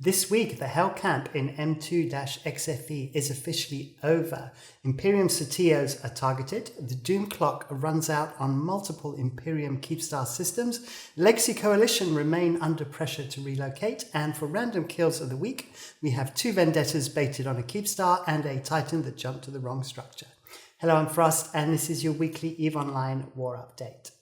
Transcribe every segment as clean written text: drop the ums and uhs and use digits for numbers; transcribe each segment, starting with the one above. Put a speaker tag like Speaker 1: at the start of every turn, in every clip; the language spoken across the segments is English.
Speaker 1: This week, the HELLCAMP in M2-XFE is officially over. Imperium Sotiyos are targeted, the Doom Clock runs out on multiple Imperium Keepstar systems, Legacy Coalition remain under pressure to relocate, and for random kills of the week, we have 2 Vendettas baited on a Keepstar and a Titan that jumped to the wrong structure. Hello, I'm Frost, and this is your weekly EVE Online War Update.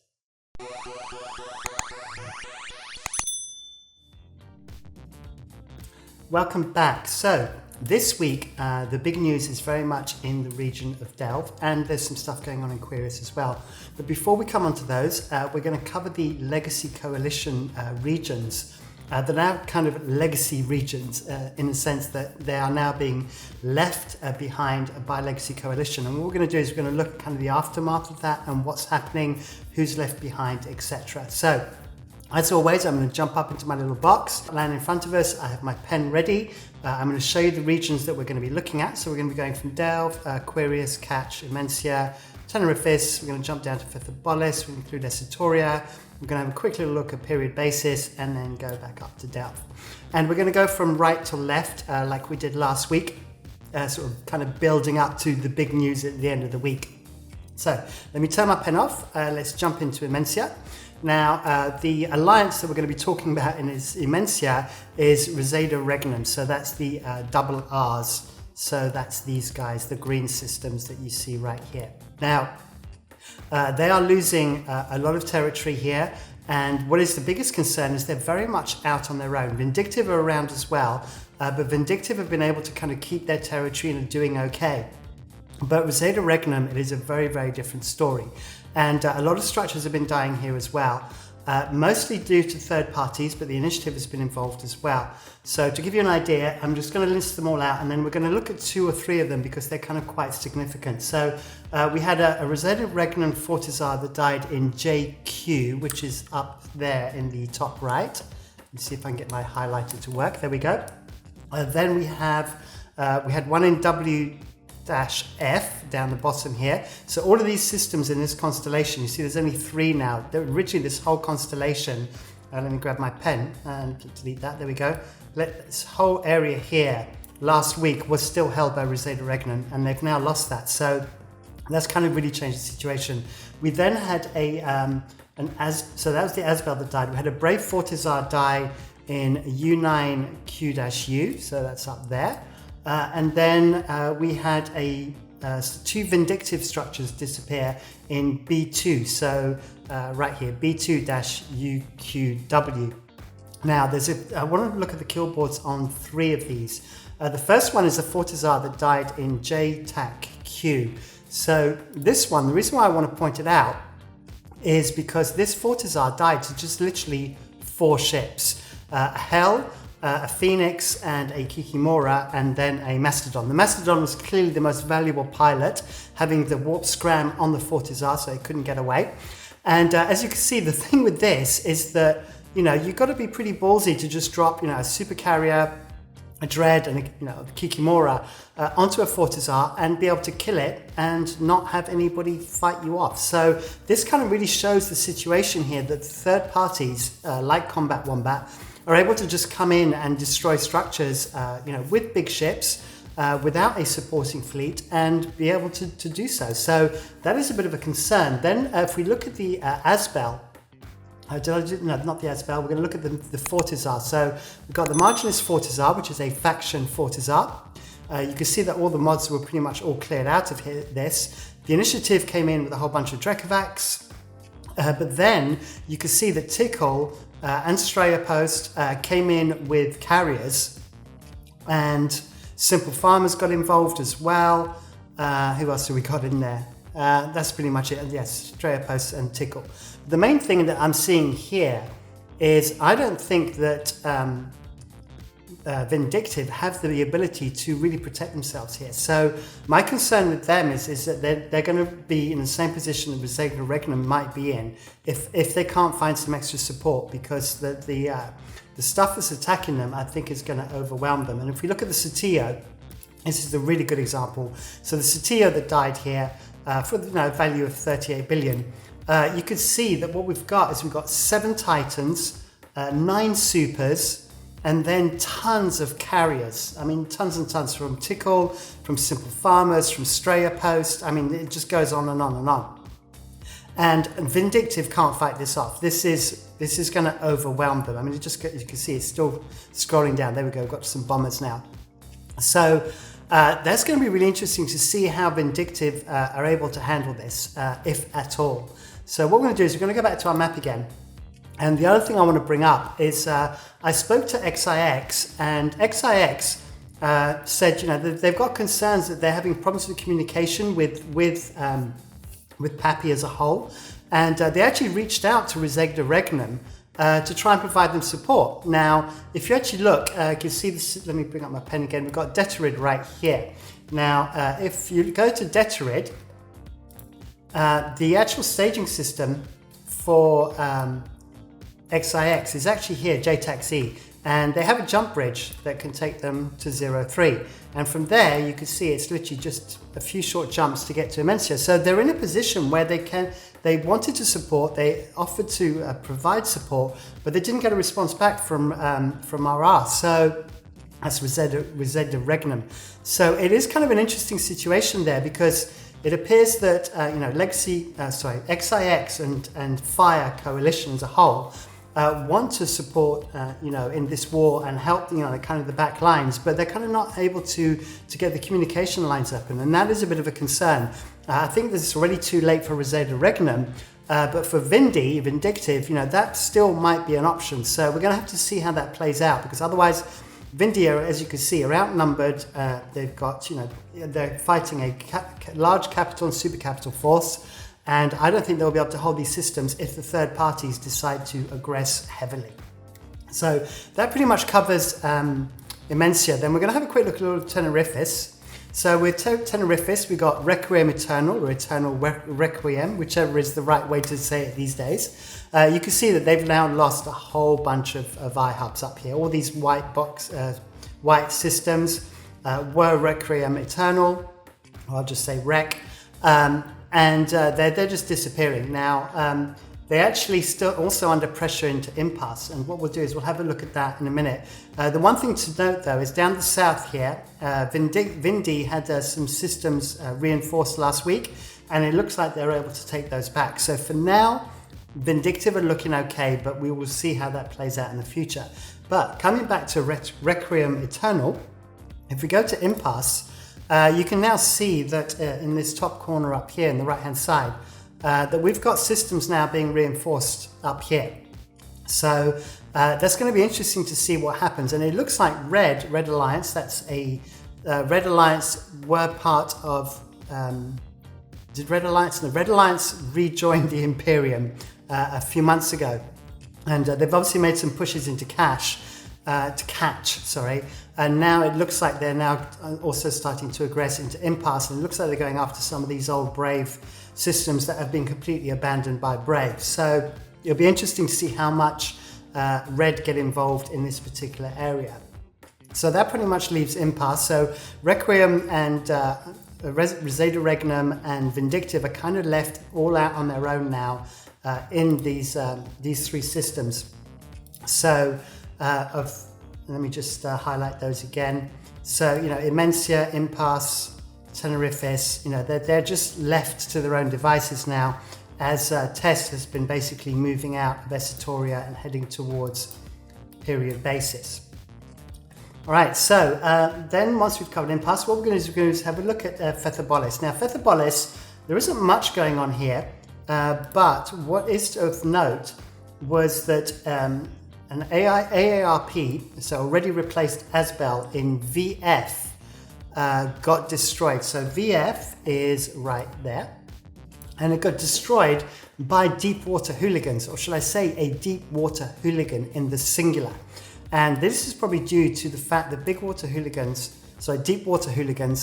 Speaker 1: Welcome back. So this week the big news is very much in the region of Delve, and there's some stuff going on in Querious as well. But before we come on to those, we're going to cover the Legacy Coalition regions. They're now kind of legacy regions in the sense that they are now being left behind by Legacy Coalition. And what we're going to do is we're going to look at kind of the aftermath of that and what's happening, who's left behind, etc. So as always, I'm going to jump up into my little box, land in front of us. I have my pen ready. I'm going to show you the regions that we're going to be looking at. So we're going to be going from Delve, Querious, Catch, Immensea, Tenerifis. We're going to jump down to Feythabolis. We include Esoteria. We're going to have a quick little look at period basis and then go back up to Delve. And we're going to go from right to left like we did last week, sort of kind of building up to the big news at the end of the week. So let me turn my pen off. Let's jump into Immensea. Now, the alliance that we're going to be talking about in Immensea is Rosada Regnum. So that's the double R's. So that's these guys, the green systems that you see right here. Now, they are losing a lot of territory here. And what is the biggest concern is they're very much out on their own. Vindictive are around as well, but Vindictive have been able to kind of keep their territory and are doing okay. But Rosada Regnum, it is a very, very different story. And a lot of structures have been dying here as well, mostly due to third parties, but the initiative has been involved as well. So to give you an idea, I'm just going to list them all out, and then we're going to look at 2 or 3 of them because they're kind of quite significant. So we had a Rosada Regnum Fortizar that died in JQ, which is up there in the top right. Let me see if I can get my highlighter to work. There we go. Then we had one in W-F down the bottom here. So all of these systems in this constellation, you see there's only 3 now. Originally this whole constellation, let me grab my pen and delete that, there we go. This whole area here last week was still held by Rosada Regnum, and they've now lost that. So that's kind of really changed the situation. We then had so that was the Asbel that died. We had a Brave Fortizar die in U9Q-U, so that's up there. And then we had 2 Vindictive structures disappear in B2, so right here, B2-UQW. Now, I want to look at the kill boards on 3 of these. The first one is a Fortizar that died in JTAC-Q. So this one, the reason why I want to point it out is because this Fortizar died to just literally 4 ships. A Hell, a Phoenix and a Kikimora, and then a Mastodon. The Mastodon was clearly the most valuable pilot, having the warp scram on the Fortizar, so it couldn't get away. And as you can see, the thing with this is that, you've got to be pretty ballsy to just drop, a super carrier, a Dread, and a Kikimora onto a Fortizar and be able to kill it and not have anybody fight you off. So this kind of really shows the situation here that third parties like Combat Wombat are able to just come in and destroy structures, with big ships, without a supporting fleet, and be able to do so. So that is a bit of a concern. Then if we look at the Asbel, not the Asbel, we're going to look at the Fortizar. So we've got the Marginalist Fortizar, which is a faction Fortizar. You can see that all the mods were pretty much all cleared out of this. The initiative came in with a whole bunch of Drekavacs, but then you can see that Tickle and Straya Post came in with carriers, and Simple Farmers got involved as well. Who else have we got in there? That's pretty much it. Yes, Straya Post and Tickle. The main thing that I'm seeing here is I don't think that Vindictive have the ability to really protect themselves here. So my concern with them is that they're going to be in the same position that Rosada Regnum might be in if they can't find some extra support, because the stuff that's attacking them, I think, is going to overwhelm them. And if we look at the Sotiyo, this is a really good example. So the Sotiyo that died here for the value of 38 billion, you could see that what we've got is we've got 7 Titans, 9 Supers, and then tons of carriers. I mean, tons and tons from Tickle, from Simple Farmers, from Straya Post. I mean, it just goes on and on and on. And Vindictive can't fight this off. This is going to overwhelm them. I mean, you can see it's still scrolling down. There we go. We've got some bombers now. So that's going to be really interesting to see how Vindictive are able to handle this, if at all. So what we're going to do is we're going to go back to our map again. And the other thing I want to bring up is I spoke to XIX, and XIX said, you know, they've got concerns that they're having problems with communication with PAPI as a whole, and they actually reached out to Resegda Regnum to try and provide them support. Now, if you actually look, you can see this. Let me bring up my pen again. We've got Detorid right here. Now, if you go to Detorid, the actual staging system for XIX is actually here, JTAX-E, and they have a jump bridge that can take them to 03. And from there, you can see it's literally just a few short jumps to get to Immensea. So they're in a position where they wanted to support, they offered to provide support, but they didn't get a response back from RR. So that's Resegda Regnum. So it is kind of an interesting situation there, because it appears that you know, XIX and Fire Coalition as a whole want to support, you know, in this war and help, you know, kind of the back lines, but they're kind of not able to get the communication lines open, and that is a bit of a concern. I think this is already too late for Resegda Regnum, but for Vindictive, you know, that still might be an option. So we're going to have to see how that plays out, because otherwise, Vindia, as you can see, are outnumbered. They've got, you know, they're fighting a large capital and super capital force. And I don't think they'll be able to hold these systems if the third parties decide to aggress heavily. So that pretty much covers Immensea. Then we're going to have a quick look at Tenerifis. So with Tenerifis, we got Requiem Eternal, or Eternal Requiem, whichever is the right way to say it these days. You can see that they've now lost a whole bunch of iHubs up here. All these white systems were Requiem Eternal, or I'll just say Rec. And they're just disappearing. Now, they're actually still also under pressure into Impasse, and what we'll do is we'll have a look at that in a minute. The one thing to note, though, is down the south here, Vindi had some systems reinforced last week, and it looks like they're able to take those back. So for now, Vindictive are looking okay, but we will see how that plays out in the future. But coming back to Requiem Eternal, if we go to Impasse, you can now see that in this top corner up here in the right hand side, that we've got systems now being reinforced up here. So that's going to be interesting to see what happens. And it looks like Red Alliance, that's a Red Alliance were part of, did Red Alliance? No, Red Alliance rejoined the Imperium a few months ago. And they've obviously made some pushes into catch, and now it looks like they're now also starting to aggress into Impasse, and it looks like they're going after some of these old Brave systems that have been completely abandoned by Brave. So it'll be interesting to see how much Red get involved in this particular area. So that pretty much leaves Impasse. So Requiem and Resegda Regnum and Vindictive are kind of left all out on their own now in these three systems. So let me just highlight those again. So, you know, Immensea, Impasse, Tenerifis, you know, they're just left to their own devices now, as Test has been basically moving out of Esoteria and heading towards period basis. All right, so then once we've covered Impasse, what we're going to do is have a look at Feythabolis. Now, Feythabolis, there isn't much going on here, but what is of note was that an AARP, so already replaced Asbel in VF, got destroyed. So VF is right there, and it got destroyed by deep water hooligans, or should I say a deep water hooligan in the singular. And this is probably due to the fact that deep water hooligans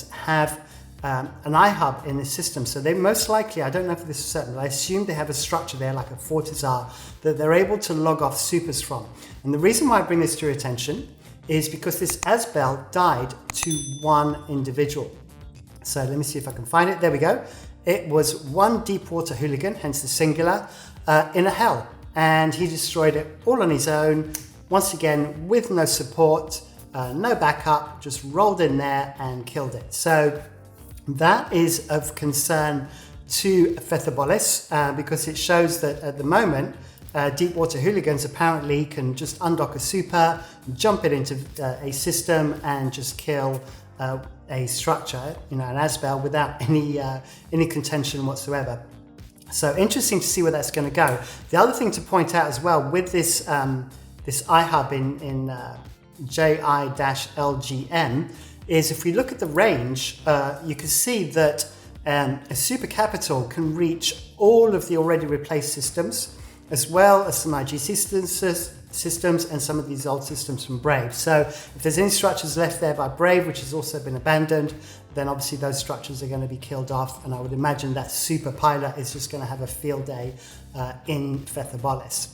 Speaker 1: have an iHub in the system. So they most likely, I don't know if this is certain, but I assume they have a structure there like a Fortizar that they're able to log off supers from. And the reason why I bring this to your attention is because this Asbel died to one individual. So let me see if I can find it. There we go. It was one deep water hooligan, hence the singular, in a hell. And he destroyed it all on his own. once again, with no support, no backup, just rolled in there and killed it. So that is of concern to Feythabolis because it shows that at the moment, deep water hooligans apparently can just undock a super, jump it into a system and just kill a structure, an Asbel, without any contention whatsoever. So interesting to see where that's going to go. The other thing to point out as well with this this iHub in JI-LGM is if we look at the range, you can see that a super capital can reach all of the already replaced systems, as well as some IG systems and some of these old systems from Brave. So if there's any structures left there by Brave, which has also been abandoned, then obviously those structures are going to be killed off, and I would imagine that super pilot is just going to have a field day in Feythabolis.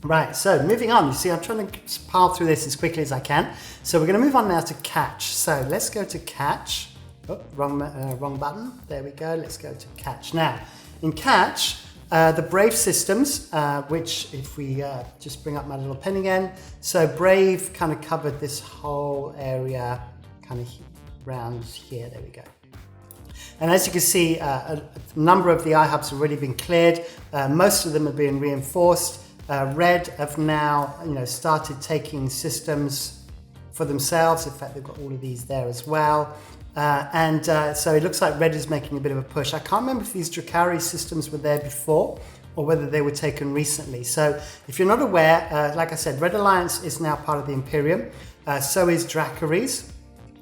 Speaker 1: Right, so moving on, you see I'm trying to pile through this as quickly as I can. So we're going to move on now to catch. So let's go to catch. Oh, wrong button. There we go. Let's go to catch. Now, in catch, the Brave systems, which if we just bring up my little pen again. So Brave kind of covered this whole area kind of around here. There we go. And as you can see, a number of the iHubs have already been cleared. Most of them are being reinforced. Red have now, started taking systems for themselves. In fact, they've got all of these there as well. So it looks like Red is making a bit of a push. I can't remember if these Drakari systems were there before or whether they were taken recently. So if you're not aware, like I said, Red Alliance is now part of the Imperium. So is Drakaris.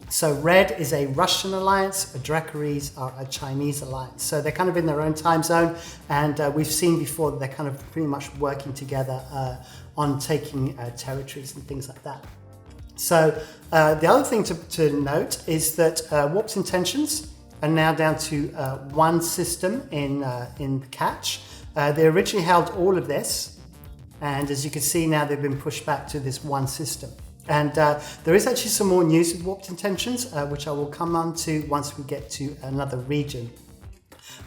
Speaker 1: So Red is a Russian alliance, Drakaris are a Chinese alliance. So they're kind of in their own time zone, and we've seen before that they're kind of pretty much working together on taking territories and things like that. So the other thing to note is that Warped Intentions are now down to one system in Catch. They originally held all of this, and as you can see now they've been pushed back to this one system. And there is actually some more news with Warped Intentions, which I will come on to once we get to another region.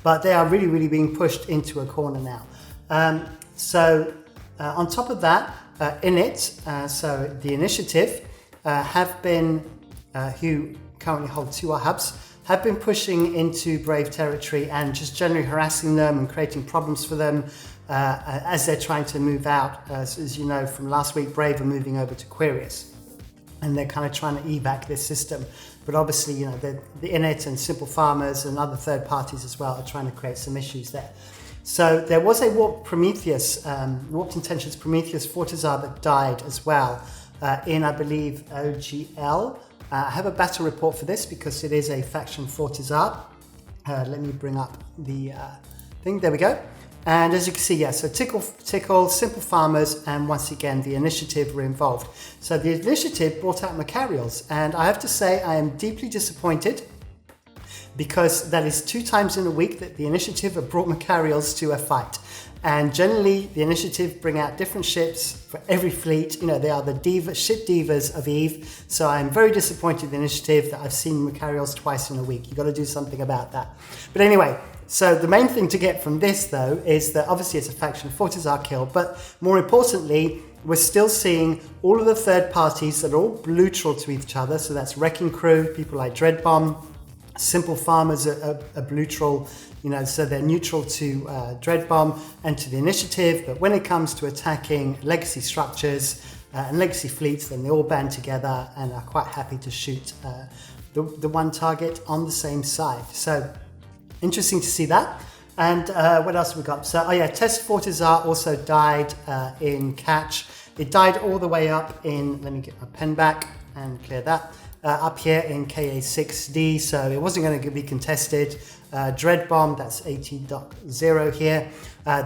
Speaker 1: But they are really, really being pushed into a corner now. On top of that, in it, so the initiative have been, who currently hold 2 iHubs, have been pushing into Brave territory and just generally harassing them and creating problems for them as they're trying to move out. As you know from last week, Brave are moving over to Querious, and they're kind of trying to evac this system. But obviously, the Init and Simple Farmers and other third parties as well are trying to create some issues there. So there was a Warped Intentions Prometheus Fortizar that died as well in, I believe, OGL. I have a battle report for this because it is a faction Fortizar. Let me bring up the thing. There we go. And as you can see, so Tickle, Simple Farmers, and once again, the Initiative were involved. So the Initiative brought out Macarials, and I have to say I am deeply disappointed because that is 2 times in a week that the Initiative have brought Macarials to a fight. And generally, the Initiative bring out different ships for every fleet. They are the ship divas of Eve. So I'm very disappointed in the Initiative that I've seen Macarials twice in a week. You've got to do something about that. But anyway, so the main thing to get from this, though, is that obviously it's a faction Fortizar kill, but more importantly, we're still seeing all of the third parties that are all neutral to each other. So that's Wrecking Crew, people like Dreadbomb, Simple Farmers are neutral, so they're neutral to Dreadbomb and to the Initiative. But when it comes to attacking legacy structures and legacy fleets, then they all band together and are quite happy to shoot the one target on the same side. So interesting to see that. And what else have we got? So, Test Fortizar also died in Catch. It died all the way up in, let me get my pen back and clear that, up here in KA6D, so it wasn't going to be contested. Dreadbomb, that's 18.0 here.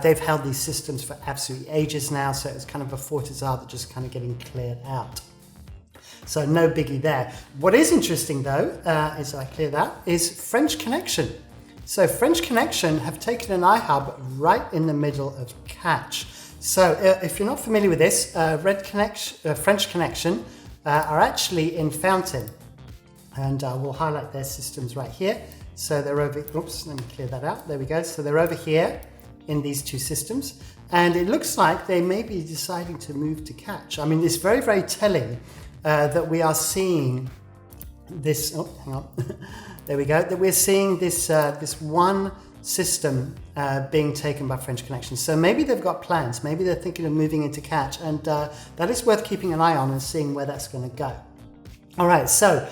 Speaker 1: They've held these systems for absolutely ages now, so it's kind of a Fortizar that just kind of getting cleared out. So no biggie there. What is interesting though, as I clear that, is French Connection. So French Connection have taken an iHub right in the middle of Catch. So if you're not familiar with this, French Connection are actually in Fountain, and we'll highlight their systems right here. So they're over, oops, let me clear that out. There we go. So they're over here in these 2 systems. And it looks like they may be deciding to move to catch. I mean, it's very, very telling that we are seeing this, oh, hang on, there we go, that we're seeing this, this one system being taken by French Connection. So maybe they've got plans, maybe they're thinking of moving into catch, and that is worth keeping an eye on and seeing where that's going to go. All right, so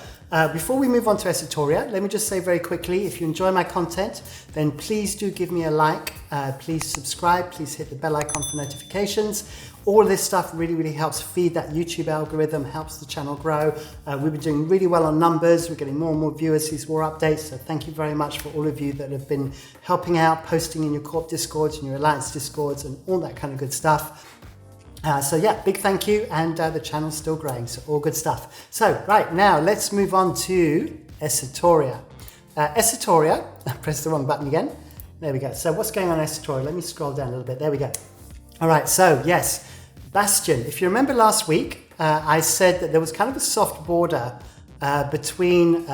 Speaker 1: before we move on to Esoteria, let me just say very quickly, if you enjoy my content, then please do give me a like, please subscribe, please hit the bell icon for notifications. All of this stuff really, really helps feed that YouTube algorithm, helps the channel grow. We've been doing really well on numbers. We're getting more and more viewers, these war updates. So thank you very much for all of you that have been helping out, posting in your Corp Discords and your Alliance Discords and all that kind of good stuff. So yeah, big thank you, and the channel's still growing, so all good stuff. So right now, let's move on to Esoteria. Esoteria, I pressed the wrong button again. There we go. So what's going on in Esoteria? Let me scroll down a little bit. There we go. All right, so yes, Bastion. If you remember last week, I said that there was kind of a soft border between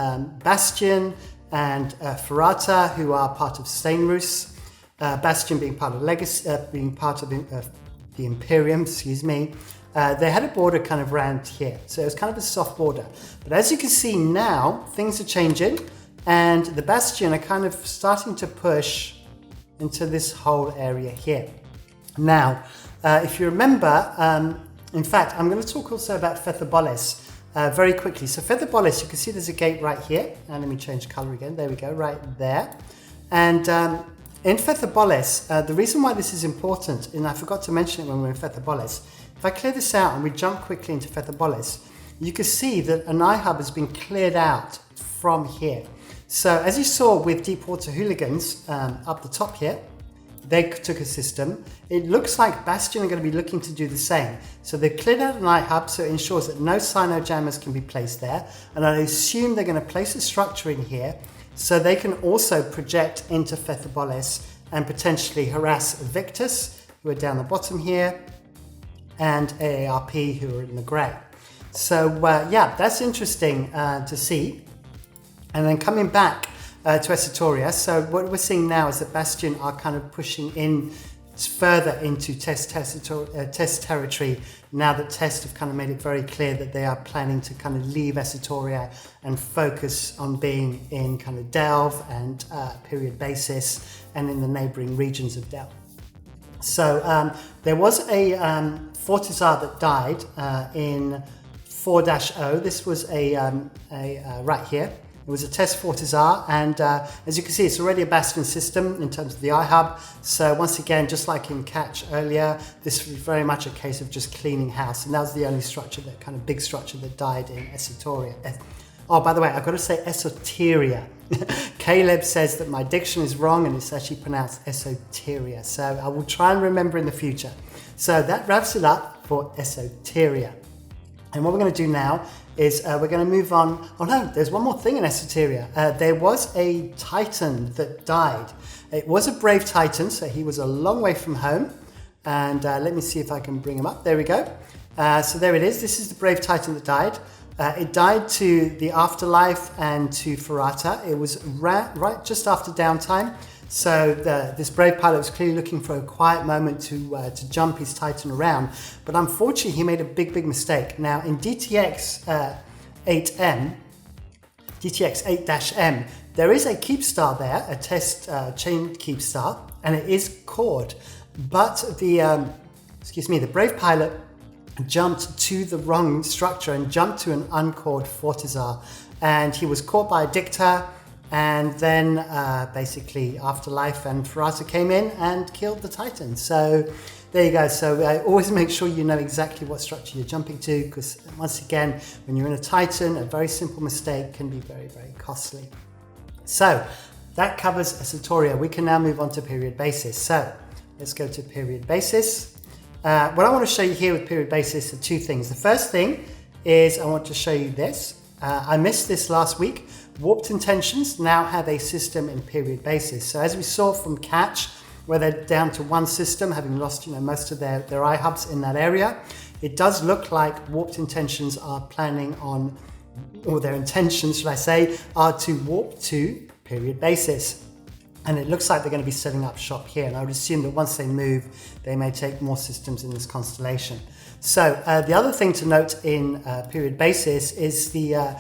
Speaker 1: Bastion and Ferrata, who are part of Steinrus. Bastion being part of Legacy, being part of the Imperium, excuse me. They had a border kind of around here, so it was kind of a soft border. But as you can see now, things are changing, and the Bastion are kind of starting to push into this whole area here. Now, if you remember, in fact, I'm going to talk also about Feythabolis very quickly. So Feythabolis, you can see there's a gate right here, and let me change color again. There we go, right there. And in Feythabolis, the reason why this is important, and I forgot to mention it when we were in Feythabolis, if I clear this out and we jump quickly into Feythabolis, you can see that an iHub has been cleared out from here. So as you saw with Deepwater Hooligans up the top here, they took a system. It looks like Bastion are going to be looking to do the same. So they've cleared out an iHub, so it ensures that no cyno-jammers can be placed there. And I assume they're going to place a structure in here so they can also project into Feythabolis and potentially harass Victus, who are down the bottom here, and AARP, who are in the grey. So yeah, that's interesting to see. And then coming back to Esoteria, so what we're seeing now is that Bastion are kind of pushing in further into test territory now that Test have kind of made it very clear that they are planning to kind of leave Esoteria and focus on being in kind of Delve and period basis and in the neighboring regions of Delve. So there was a Fortizar that died in 4-0. This was right here. It was a test Fortizar, and as you can see, it's already a Bastion system in terms of the iHub. So once again, just like in Catch earlier, this was very much a case of just cleaning house, and that was the only structure, that kind of big structure that died in Esoteria. Oh, by the way, I've got to say Esoteria. Caleb says that my diction is wrong, and it's actually pronounced Esoteria. So I will try and remember in the future. So that wraps it up for Esoteria. And what we're going to do now is we're going to move on. Oh no, there's one more thing in Esoteria. There was a Titan that died. It was a brave Titan, so he was a long way from home. And let me see if I can bring him up. There we go. So there it is. This is the brave Titan that died. It died to the Afterlife and to Ferrata. It was right just after downtime. So this brave pilot was clearly looking for a quiet moment to jump his Titan around. But unfortunately, he made a big mistake. Now, in DTX 8M, DTX 8-M, there is a Keepstar there, a test chain Keepstar, and it is cored. But the brave pilot jumped to the wrong structure and jumped to an uncored Fortizar. And he was caught by a Dicta. And then basically Afterlife and Ferrata came in and killed the Titan. So there you go. So always make sure you know exactly what structure you're jumping to, because once again, when you're in a Titan, a very simple mistake can be very costly. So that covers Esoteria. We can now move on to period basis. So let's go to period basis. What I want to show you here with period basis are two things. The first thing is I want to show you this. I missed this last week. Warped Intentions now have a system in period basis. So as we saw from Catch, where they're down to one system, having lost most of their iHubs in that area, it does look like Warped Intentions are planning on, or their intentions, should I say, are to warp to period basis. And it looks like they're going to be setting up shop here. And I would assume that once they move, they may take more systems in this constellation. So the other thing to note in period basis is the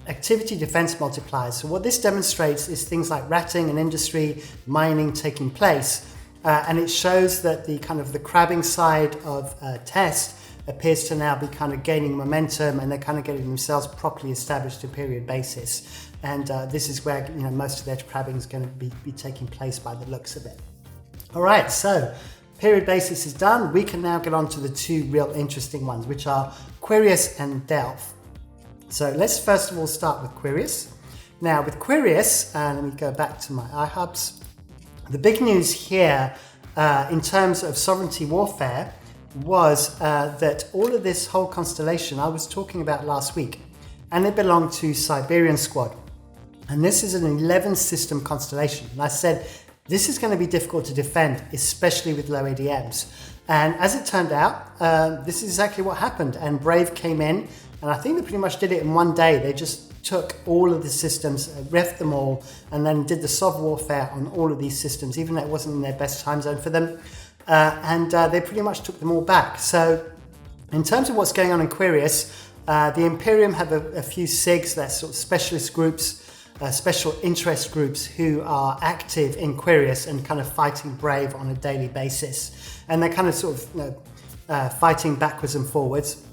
Speaker 1: activity defense multipliers. So what this demonstrates is things like ratting and industry, mining taking place. And it shows that the kind of the crabbing side of test appears to now be kind of gaining momentum, and they're kind of getting themselves properly established to period basis. And this is where most of their crabbing is going to be taking place by the looks of it. All right, so period basis is done. We can now get on to the two real interesting ones, which are Querious and Delve. So let's first of all start with Querious. Now with Querious, let me go back to my iHubs. The big news here in terms of sovereignty warfare was that all of this whole constellation I was talking about last week, and it belonged to Siberian Squad. And this is an 11 system constellation. And I said, this is going to be difficult to defend, especially with low ADMs. And as it turned out, this is exactly what happened. And Brave came in, and I think they pretty much did it in one day. They just took all of the systems, refed them all, and then did the sov warfare on all of these systems, even though it wasn't in their best time zone for them. And they pretty much took them all back. So in terms of what's going on in Querious, the Imperium have a few SIGs, that's sort of specialist groups, special interest groups who are active in Querious and kind of fighting Brave on a daily basis. And they're kind of sort of fighting backwards and forwards.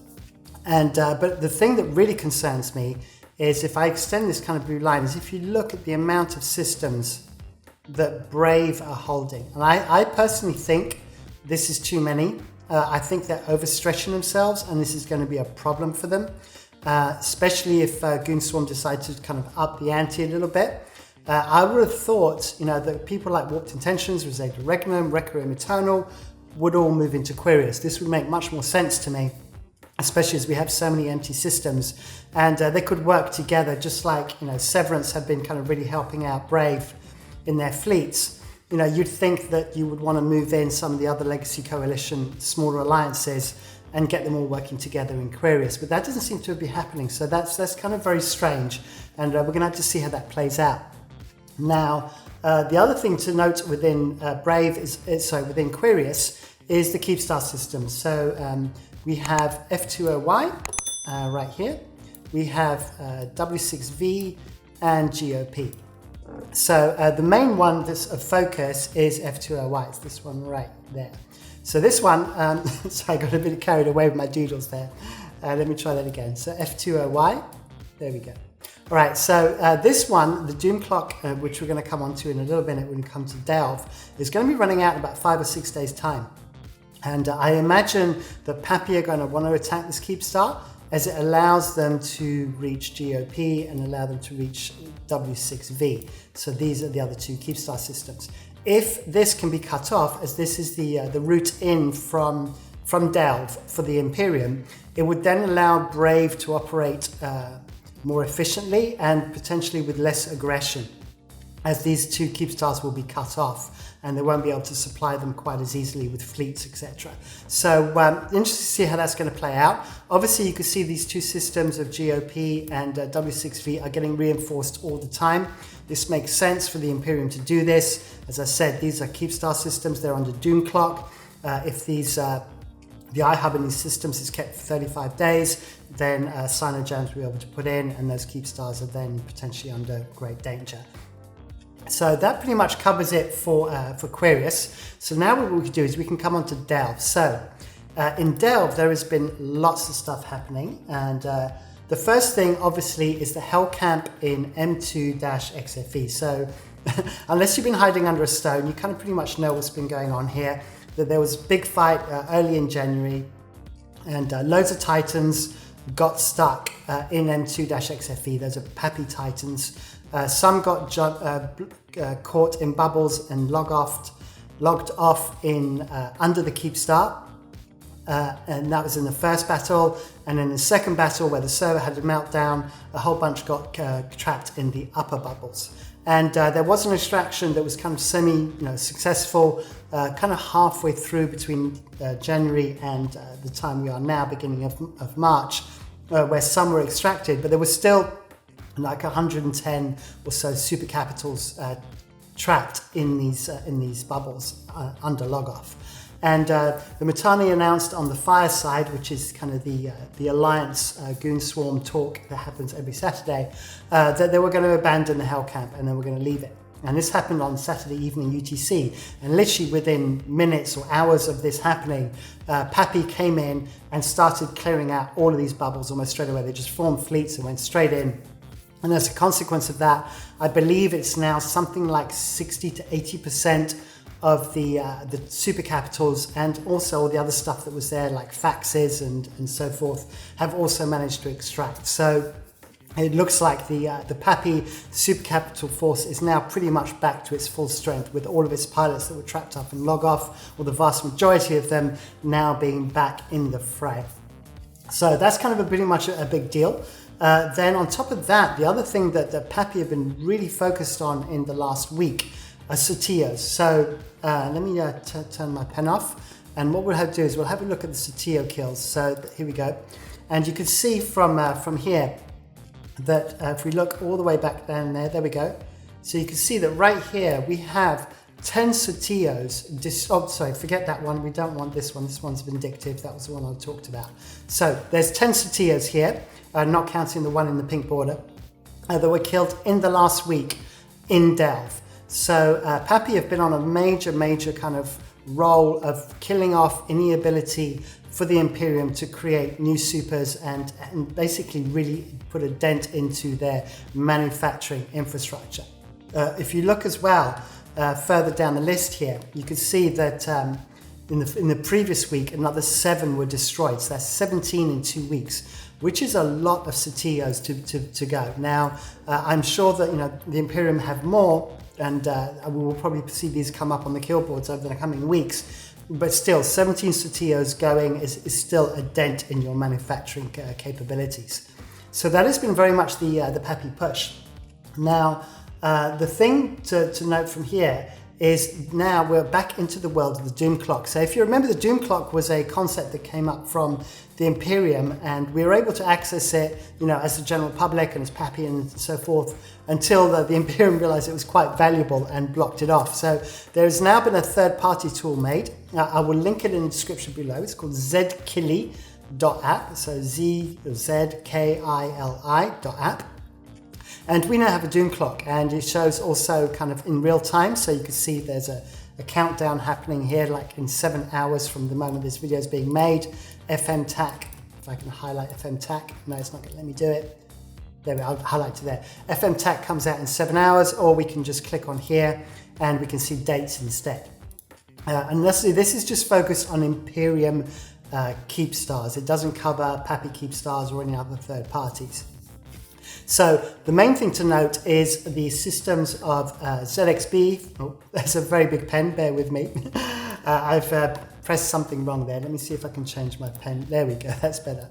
Speaker 1: And but the thing that really concerns me is if I extend this kind of blue line, is if you look at the amount of systems that Brave are holding. And I personally think this is too many. I think they're overstretching themselves, and this is going to be a problem for them, especially if Goonswarm decide to kind of up the ante a little bit. I would have thought, that people like Warped Intentions, Rosetta Regnum, Requiem Eternal would all move into Querious. This would make much more sense to me, especially as we have so many empty systems, and they could work together, just like Severance have been kind of really helping out Brave in their fleets. You'd think that you would want to move in some of the other Legacy Coalition smaller alliances and get them all working together in Querious, but that doesn't seem to be happening. So that's kind of very strange, and we're going to have to see how that plays out. Now, the other thing to note within Brave within Querious is the Keepstar system. So we have F2OY right here. We have W6V and GOP. So the main one that's of focus is F2OY. It's this one right there. So this one, so I got a bit carried away with my doodles there. Let me try that again. So F2OY, there we go. All right, so this one, the Doom Clock, which we're going to come on to in a little bit when we come to Delve, is going to be running out in about 5 or 6 days' time. And I imagine that PAPI are going to want to attack this Keepstar, as it allows them to reach GOP and allow them to reach W6V. So these are the other two Keepstar systems. If this can be cut off, as this is the route in from Delve for the Imperium, it would then allow Brave to operate more efficiently and potentially with less aggression, as these two Keepstars will be cut off and they won't be able to supply them quite as easily with fleets, etc. So interesting to see how that's going to play out. Obviously, you can see these two systems of GOP and W6V are getting reinforced all the time. This makes sense for the Imperium to do this. As I said, these are Keepstar systems. They're under Doom Clock. If these the iHub in these systems is kept for 35 days, then cyno-jammed will be able to put in, and those Keepstars are then potentially under great danger. So that pretty much covers it for Querious. So now what we can do is we can come on to Delve. So in Delve, there has been lots of stuff happening. And the first thing, obviously, is the HELLCAMP in M2-XFE. So unless you've been hiding under a stone, you kind of pretty much know what's been going on here. That there was a big fight early in January, and loads of Titans got stuck in M2-XFE. Those are PAPI Titans. Some got caught in bubbles and logged off in under the Keepstar, and that was in the first battle. And in the second battle, where the server had a meltdown, a whole bunch got trapped in the upper bubbles. And there was an extraction that was kind of successful, kind of halfway through between January and the time we are now, beginning of March, where some were extracted, but there was still like 110 or so super capitals trapped in these bubbles under logoff. And the Mutani announced on the fireside, which is kind of the Alliance Goonswarm talk that happens every Saturday, that they were going to abandon the Hellcamp and they were going to leave it. And this happened on Saturday evening UTC. And literally within minutes or hours of this happening, PAPI came in and started clearing out all of these bubbles almost straight away. They just formed fleets and went straight in. And as a consequence of that, I believe it's now something like 60 to 80% of the super capitals and also all the other stuff that was there, like faxes and so forth, have also managed to extract. So it looks like the PAPI super capital force is now pretty much back to its full strength, with all of its pilots that were trapped up in logoff, or the vast majority of them now being back in the fray. So that's kind of pretty much a big deal. Then on top of that, the other thing that PAPI have been really focused on in the last week are Sotiyos. So let me turn my pen off, and what we'll have to do is we'll have a look at the Sotiyo kills. So here we go, and you can see from here that if we look all the way back down there we go. So you can see that right here we have 10 Sotiyos. Oh, sorry, forget that one. We don't want this one. This one's vindictive. That was the one I talked about. So there's 10 Sotiyos here, not counting the one in the pink border, that were killed in the last week in Delve. So PAPI have been on a major kind of role of killing off any ability for the Imperium to create new supers and basically really put a dent into their manufacturing infrastructure. If you look as well further down the list here, you can see that in the previous week another 7 were destroyed. So that's 17 in 2 weeks, which is a lot of Sotiyos to go. Now I'm sure that the Imperium have more, and we will probably see these come up on the kill boards over the coming weeks. But still, 17 Sotiyos going is still a dent in your manufacturing capabilities. So that has been very much the PAPI push. Now, the thing to note from here is now we're back into the world of the Doom Clock. So if you remember, the Doom Clock was a concept that came up from the Imperium, and we were able to access it, as the general public and as PAPI and so forth, until the Imperium realized it was quite valuable and blocked it off. So there's now been a third-party tool made. I will link it in the description below. It's called zkili.app, so ZKILI.app. And we now have a Doom Clock, and it shows also kind of in real time. So you can see there's a countdown happening here, like in 7 hours from the moment this video is being made. FM TAC, if I can highlight FM TAC. No, it's not going to let me do it. There we go, I'll highlight it there. FM TAC comes out in 7 hours, or we can just click on here and we can see dates instead. And this is just focused on Imperium Keepstars. It doesn't cover PAPI Keepstars or any other third parties. So the main thing to note is the systems of ZXB. Oh, there's a very big pen, bear with me. I've pressed something wrong there. Let me see if I can change my pen. There we go, that's better.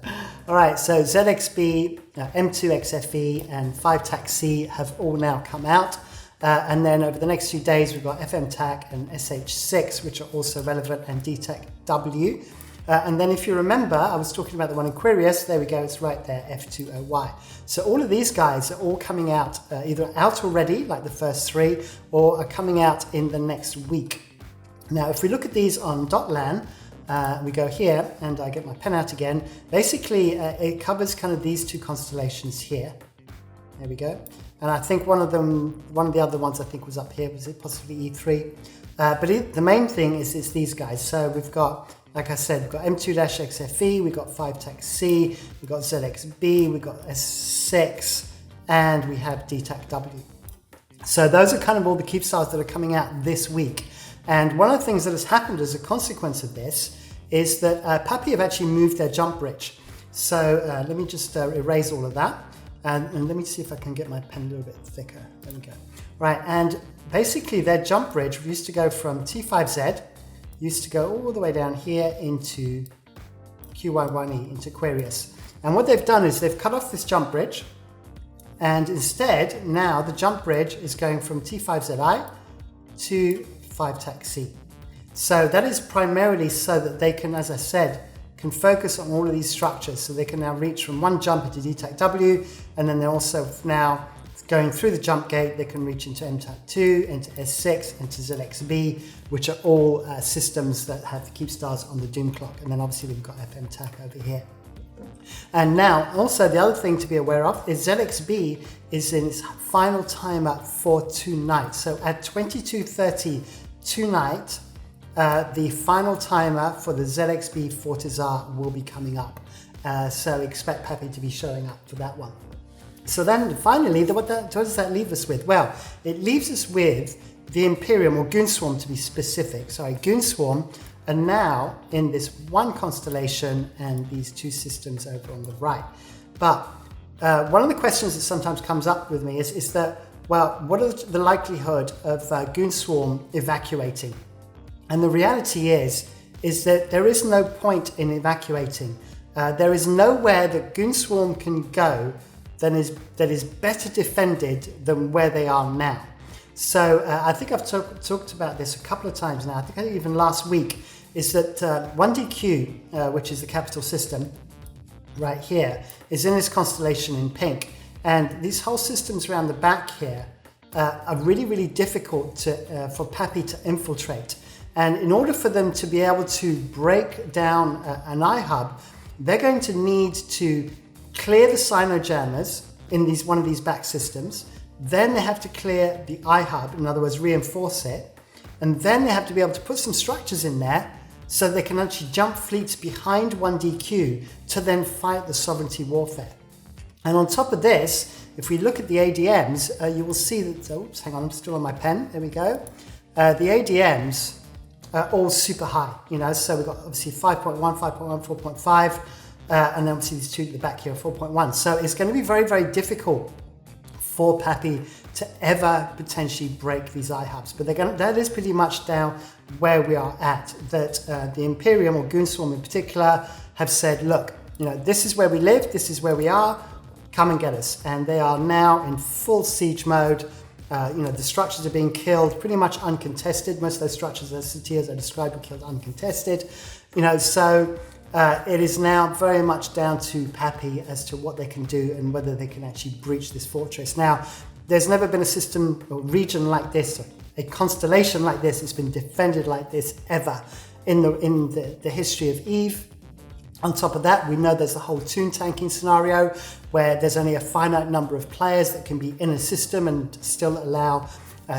Speaker 1: All right, so ZXB, M2-XFE and 5TAC-C have all now come out. And then over the next few days, we've got FMTAC and SH6, which are also relevant, and DTAC-W. And then if you remember, I was talking about the one in Querious. There we go, it's right there, F20Y. So all of these guys are all coming out, either out already, like the first 3, or are coming out in the next week. Now, if we look at these on .lan, we go here, and I get my pen out again. Basically, it covers kind of these 2 constellations here. There we go. And I think one of the other ones I think was up here. Was it possibly E3? But the main thing is these guys. So we've got, like I said, we've got M2-XFE, we've got 5TAC-C, we've got ZXB, we've got S6, and we have DTAC-W. So those are kind of all the Keepstars that are coming out this week. And one of the things that has happened as a consequence of this is that PAPI have actually moved their jump bridge. So let me just erase all of that. And let me see if I can get my pen a little bit thicker. There we go. Right, and basically their jump bridge used to go from T5Z, used to go all the way down here into QY1E, into Querious. And what they've done is they've cut off this jump bridge, and instead now the jump bridge is going from T5ZI to 5TAC-C. So that is primarily so that they can, as I said, can focus on all of these structures. So they can now reach from one jump into DTAC-W, and then they're also now going through the jump gate, they can reach into M2, into S6, into ZXB, which are all systems that have Keepstars on the Doom clock. And then obviously we've got FMTAC over here. And now, also the other thing to be aware of is ZXB is in its final timer for tonight. So at 22:30 tonight, the final timer for the ZXB Fortizar will be coming up. So expect PAPI to be showing up for that one. So then finally, what does that leave us with? Well, it leaves us with the Imperium, or Goonswarm to be specific. Sorry, Goonswarm are now in this one constellation and these two systems over on the right. But one of the questions that sometimes comes up with me is that, well, what are the likelihood of Goonswarm evacuating? And the reality is that there is no point in evacuating. There is nowhere that Goonswarm can go that is better defended than where they are now. So I think I've talked about this a couple of times now. I think even last week is that 1DQ, which is the capital system right here, is in this constellation in pink. And these whole systems around the back here are really, really difficult for PAPI to infiltrate. And in order for them to be able to break down an iHub, they're going to need to clear the cyno-jammers in one of these back systems. Then they have to clear the iHub, in other words, reinforce it. And then they have to be able to put some structures in there so they can actually jump fleets behind 1DQ to then fight the sovereignty warfare. And on top of this, if we look at the ADMs, you will see that, oops, hang on, I'm still on my pen, there we go. The ADMs are all super high, so we've got obviously 5.1, 5.1, 4.5, and then obviously these two at the back here are 4.1. So it's going to be very, very difficult for PAPI to ever potentially break these iHubs. But that is pretty much down where we are at, that the Imperium, or Goonswarm in particular, have said, look, this is where we live, this is where we are, come and get us. And they are now in full siege mode. The structures are being killed pretty much uncontested. Most of those structures, as Sotiyos I described, were killed uncontested. So it is now very much down to PAPI as to what they can do and whether they can actually breach this fortress. Now, there's never been a system or region like this, a constellation like this that's been defended like this ever in the history of EVE. On top of that, we know there's the whole toon tanking scenario where there's only a finite number of players that can be in a system and still allow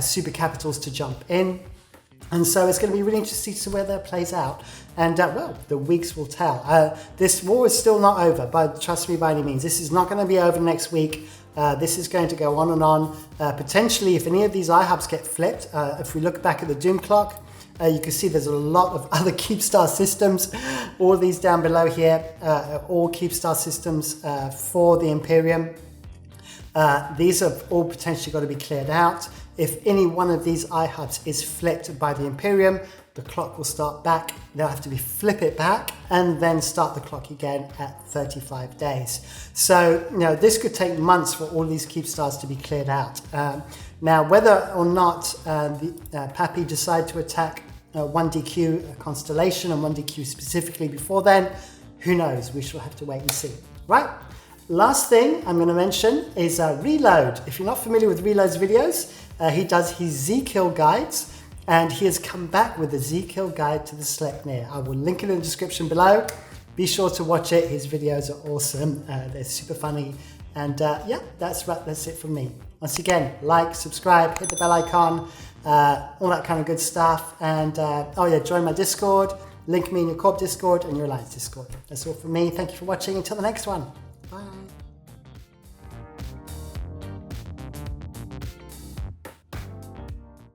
Speaker 1: super capitals to jump in. And so it's going to be really interesting to see where that plays out. And well, the weeks will tell. This war is still not over, but trust me by any means. This is not going to be over next week. This is going to go on and on. Potentially, if any of these iHubs get flipped, if we look back at the Doom clock, you can see there's a lot of other Keepstar systems. All these down below here, all Keepstar systems for the Imperium. These have all potentially got to be cleared out. If any one of these iHubs is flipped by the Imperium, the clock will start back. They'll have to flip it back and then start the clock again at 35 days. So, this could take months for all these Keepstars to be cleared out. Now, whether or not the PAPI decide to attack 1DQ Constellation and 1DQ specifically before then, who knows? We shall have to wait and see. Right? Last thing I'm going to mention is Reload. If you're not familiar with Reload's videos, he does his Z-Kill guides, and he has come back with a Z-Kill guide to the Sleipnir. I will link it in the description below. Be sure to watch it. His videos are awesome. They're super funny. And yeah, that's it from me. Once again, like, subscribe, hit the bell icon, all that kind of good stuff. And oh yeah, join my Discord. Link me in your Corp Discord and your Alliance Discord. That's all from me. Thank you for watching. Until the next one.